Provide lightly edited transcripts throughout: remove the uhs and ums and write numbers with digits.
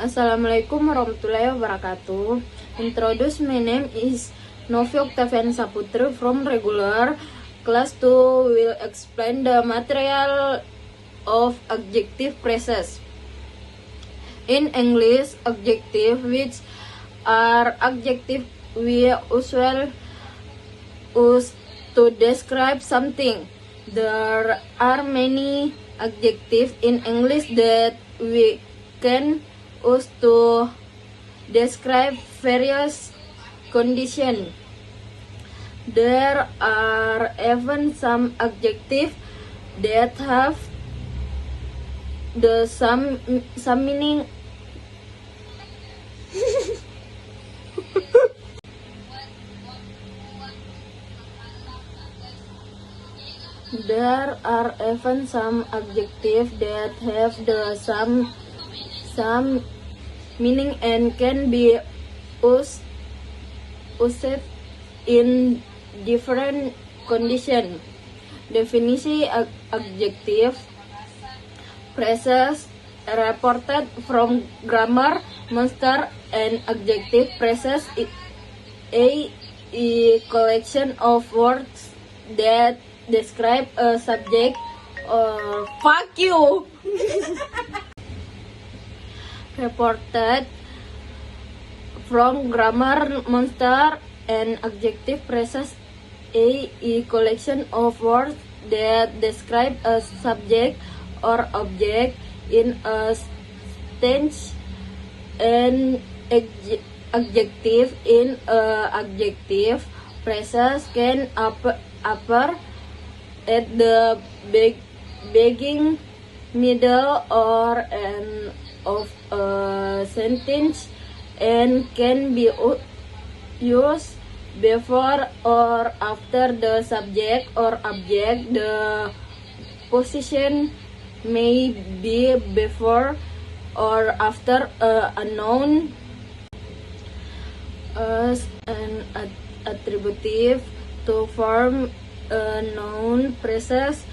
Assalamualaikum warahmatullahi wabarakatuh. Introduce, my name is Novi Octavian Saputri from regular class 2 will explain the material of adjective phrases. In English, adjective, which are adjective we usually use to describe something. There are many adjectives in English that we can use to describe various conditions. There are even some adjectives that have the some meaning. There are even some adjectives that have the some meaning and can be used in different conditions. Definisi adjective phrases reported from Grammar Monster. And adjective phrases a collection of words that describe a subject or fuck you. Reported from Grammar Monster. And adjective phrases a collection of words that describe a subject or object in a sentence. And adjective in adjective phrases can appear at the beginning, middle, or end of a sentence and can be used before or after the subject or object. The position may be before or after a noun as an attributive to form a noun phrases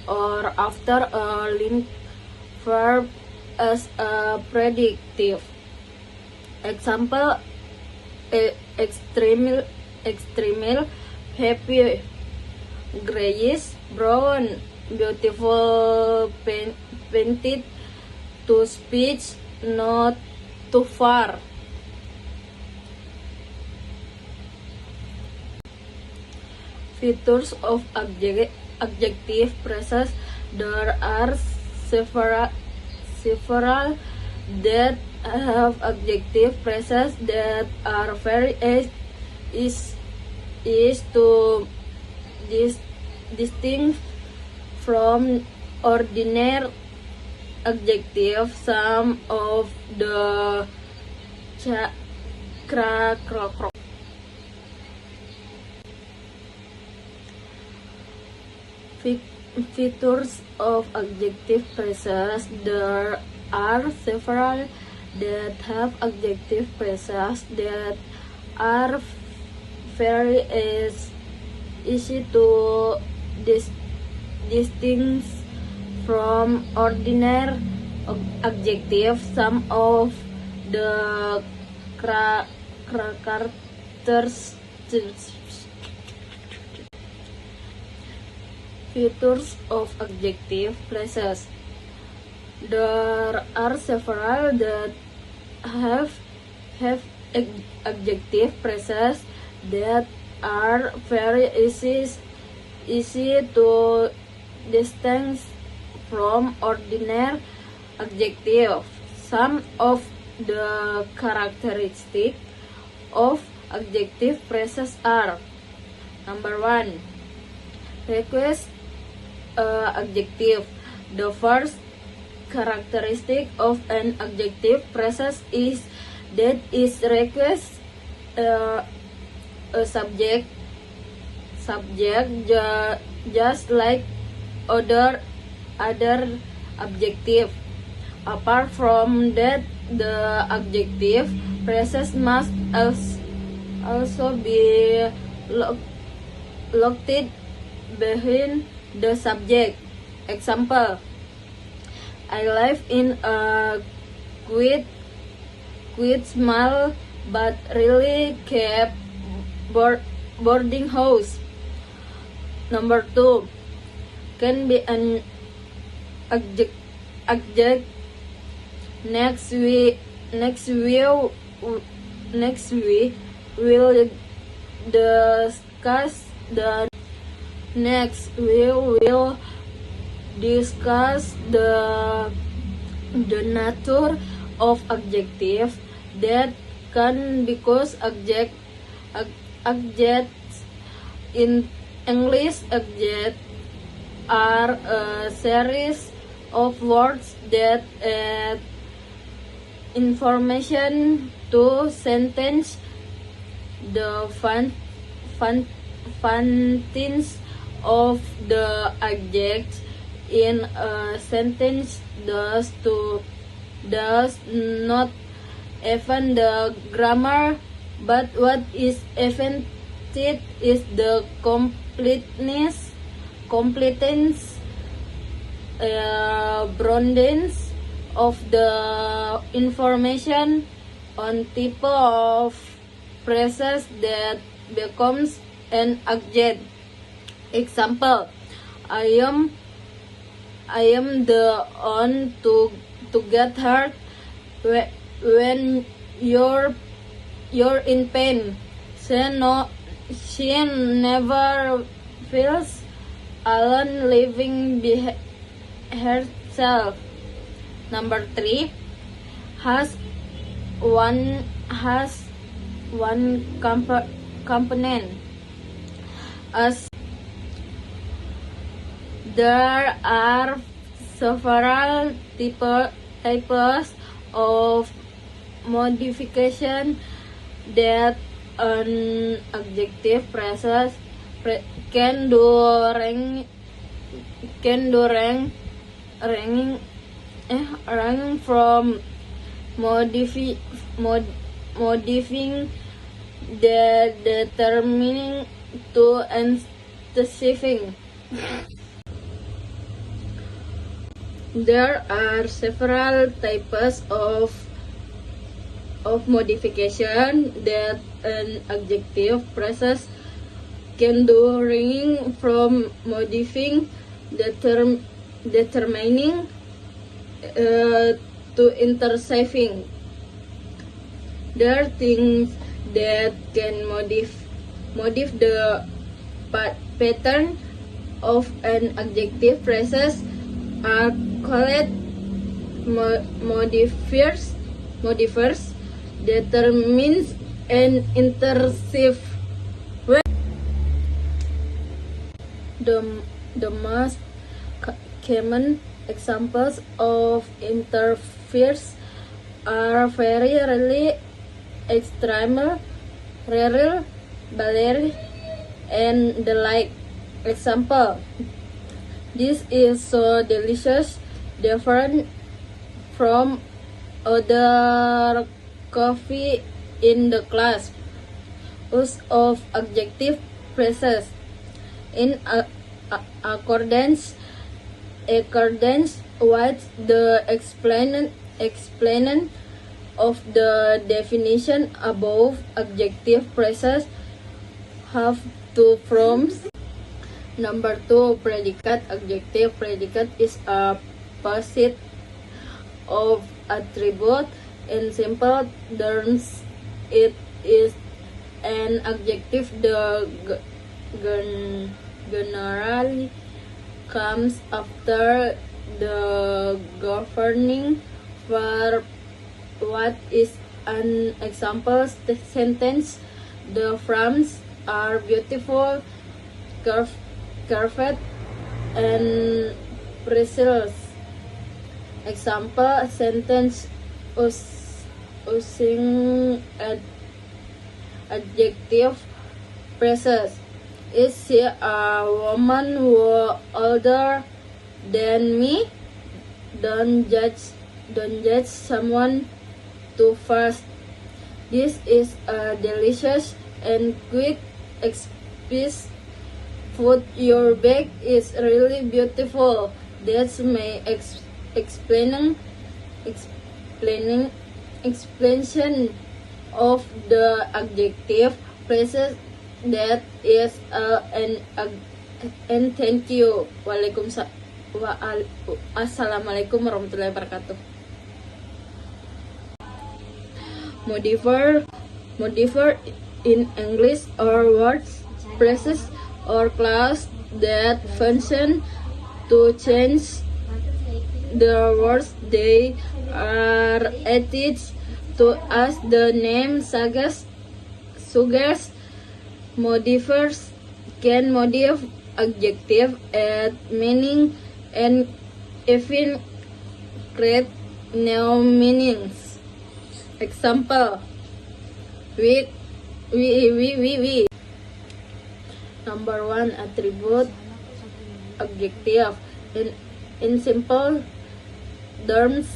or after a linked verb as a predictive. Example: extreme, happy, grayish, brown, beautiful, painted, to speech, not too far. Features of adjective phrases. There are several that have adjective phrases that are very easy to distinguish from ordinary adjective. Some of the features of adjective phrases. There are several that have adjective phrases that are very easy to distinguish from ordinary adjective. Some of the characters features of adjective phrases. There are several that have adjective phrases that are very easy to distinguish from ordinary adjective. Some of the characteristics of adjective phrases are: number 1, request adjective. The first characteristic of an adjective phrase is that it requires a subject just like other adjective. Apart from that, the adjective phrases must also be located behind the subject. Example: I live in a quiet quite small but really kept boarding house. Number 2 can be an adjective. Next we will discuss the nature of adjective that can because adjectives in English adjectives are a series of words that add information to sentence. The functions of the adjectives in a sentence does not even the grammar, but what is affected is the completeness, broadness of the information on type of phrases that becomes an adjective. Example: I am the one to get hurt when you're in pain. She never feels alone living by herself. Number 3 has one component. As there are several types of modification that an adjective phrase can do ranging from modifying the determining to specifying. There are several types of modification that an adjective phrase can do, ranging from modifying, determining to intercepting. There are things that can modify the pattern of an adjective phrase are called modifiers, determines, and intercept. The most common examples of interferes are very rarely, extremely rare, barely, and the like. Example: this is so delicious, different from other coffee in the class. Use of adjective phrases in accordance with the explaining of the definition above. Adjective phrases have two forms. Number 2, predicate. Adjective predicate is a possessive of attribute. In simple terms, it is an adjective that generally comes after the governing verb. What is an example sentence? The frames are beautiful, curved, and precise. Example sentence using adjective phrases. Is she a woman who older than me? Don't judge someone too fast. This is a delicious and quick express food. Your bag is really beautiful. That's my explaining expansion of the adjective phrases that is and thank you. Assalamualaikum warahmatullahi wabarakatuh. Modifier in English are words, phrases, or clauses that function to change the words they are attached to, as the name suggests. Modifiers can modify adjective, add meaning, and even create new meanings. Example: we. Number 1, attribute adjective. In simple terms,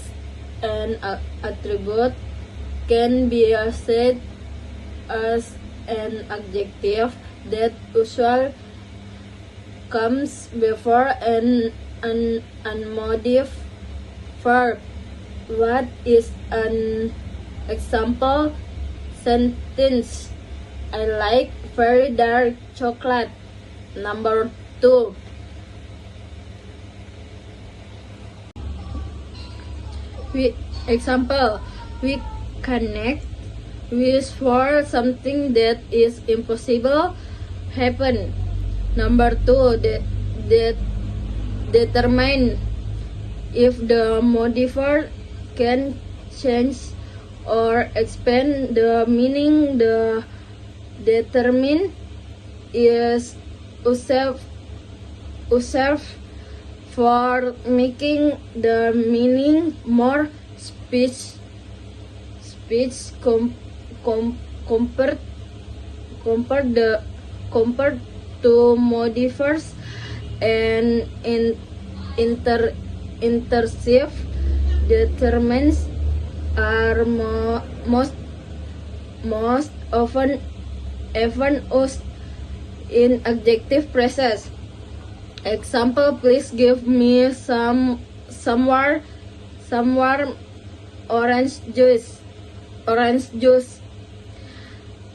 an attribute can be said as an adjective that usually comes before an unmodified verb. What is an example sentence? I like very dark chocolate. Number 2, we connect wish for something that is impossible happen. Number 2, that determine if the modifier can change or expand the meaning. The determine is used for making the meaning more compared to modifiers, and intersive determinants are most often used in adjective phrases. Example: please give me some warm orange juice.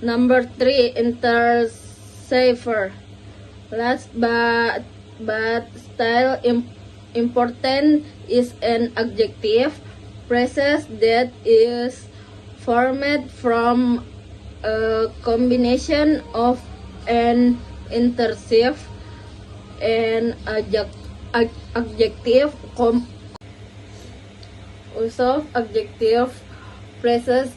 Number 3, intercipher. Last but still important is an adjective phrases that is formed from a combination of an intersive and adjective. Use of adjective phrases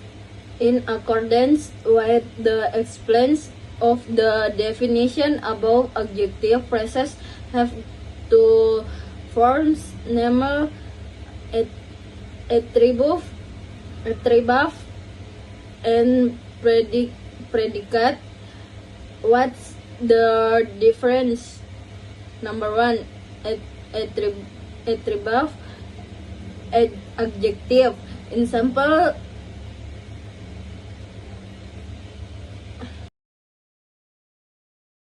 in accordance with the explains of the definition above. Adjective phrases have two forms, namely attribute and predicate. What's the difference? Number 1, attribute adjective. In simple